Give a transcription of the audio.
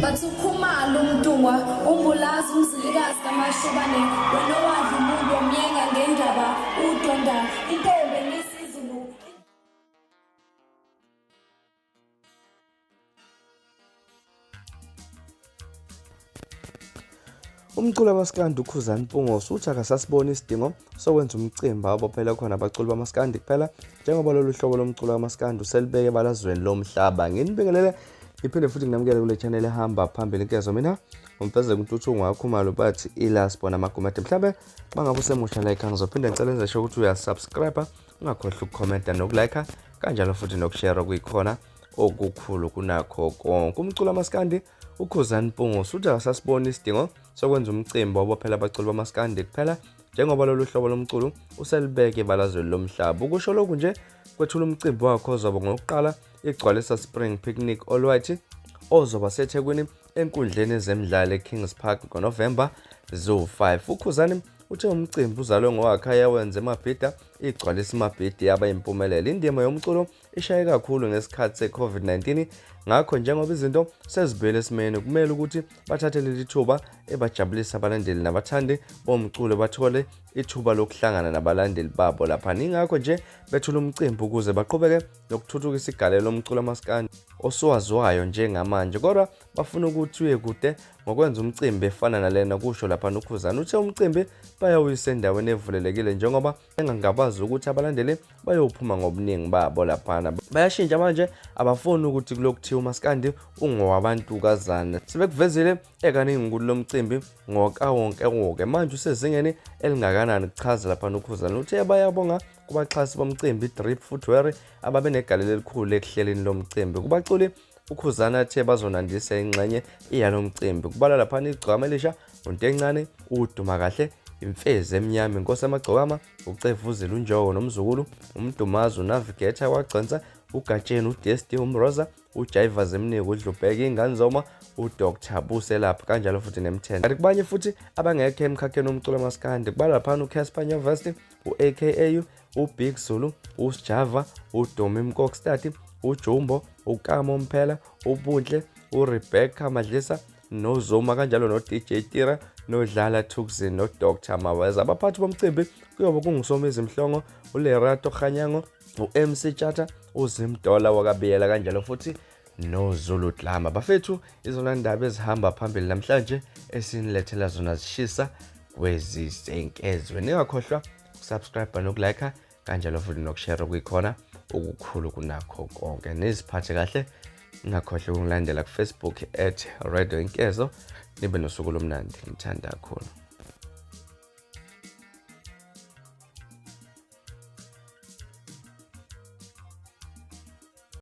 bathukhumala umdungwa umbulazi umzilikazi kaMashobane wena wadla umuntu omyenga ngendaba udonda intombi nesizulu. Umculi kaMaskandi uKhuzani Mpungose uthi akasasboni isidingo sokwenza umcimbi abophela khona abaculi bamaskandi kuphela njengoba lolu hlobo lomculo kaMaskandi uselibeke ebalazweni lomhlaba. Nginibekelele iphinde futhi nginamukele kule channel ehamba phambili inkezo mina umfeze kuntuthungu wakho malo bathi ilasbona amagumede mhlambe bangabe usemusha like ngizophinde ngicela nje ukuthi uyasubscribe ungakhohlwa ukucomment nokulike kanjalo futhi nokushare kuyikhona okukhulu kunakho konke. Umculo kaMaskandi uKhuzani Mpungose uthi akasasboni isidingo sokwenza umcimbi abophela abaculi bamaskandi kuphela njengoba lolu hlobo lomculo uselibeke ebalazweni lomhlaba. Ukusho lokhu nje kwethula umcimbi wakho ozoba ngokuqala igcwalisa spring picnic all white ozoba seThekwini enkundleni ezemidlalo eKings Park ngoNovember 05. uKhuzani uthe umcimbi uzalwe ngowakhaya wenza emabhida igcwalisa amabhidi yaba impumelelo. Indima yomculo ishaye kakhulu ngesikhathi seCovid-19 ngakho njengoba izinto sezibuyele esimeni kumele ukuthi bathathe leli thuba ebajabulisa abalandeli nabathandi bomculo bathole ithuba lokuhlangana nabalandeli babo lapha. Ingakho nje bethula umcimbi ukuze baqhubeke nokuthuthukisa igalelo lomculo kaMaskandi oswaziwayo njengamanje kodwa bafuna ukuthi uye kude ngokwenza umcimbi efana nalena kusho lapha uKhuzani. Uthe umcimbi bayawuyisa endaweni evulelekile njengoba engangabazi ukuthi abalandeli bayophuma ngobuningi babo lapha. Bayashintsha manje abafuni ukuthi kulokuthiwa uMaskandi ungowabantu kazana sebekuvezile ekaningi kulo mcimbi wonke manje usezingeni elingakanani kuchaza lapha uKhuzani. Uthe bayabonga kubaxhasi bomcimbi Drip Footwear ababe negalelo elikhulu ekuhleleni lo mcimbi. Kubaculi uKhuzani athe bazonandisa ingxenye iyalo mcimbi kubala lapha igcwama elisha untencane uduma kahle imfezi emnyama inkosi amagcokama ucevuzile unjowo nomzukulu umdumazi unavigator wagcansa ugatsheni uDesti umroza uJaiva zemnike udlubheke inganzoma uDr Buselapha kanjalo futhi nemthenda. Kanti kubanye futhi abangekho emkhakheni womculo kaMaskandi kubala lapha uCasper University uAKA uBig Zulu uSjava uDomi Mkokstad uJumbo uKamo Mphela ubunhle uRebecca Madlisa noZuma kanjalo noDJ Tira nodlala Thukuzi noDr Maweza. Abaphathi bomcimbi kuyobe kunguSomizi Mhlongo uLerato Khanyango uMC Chata uZimdola wakabiyela kanjalo futhi noZulu Dlama. Bafethu izona ndaba ezihamba phambili namhlanje esinilethela zona zishisa kwezisenkezwe. Ningakhohlwa ukusubscribe nokulike kanjalo futhi nokushare kuyikhona okukhulu kunakho konke. Niziphathe kahle ngakhohlwa ukungilandela kuFacebook @Radio Inkezo. Nibe nosuku lomnandi ngithanda kakhulu.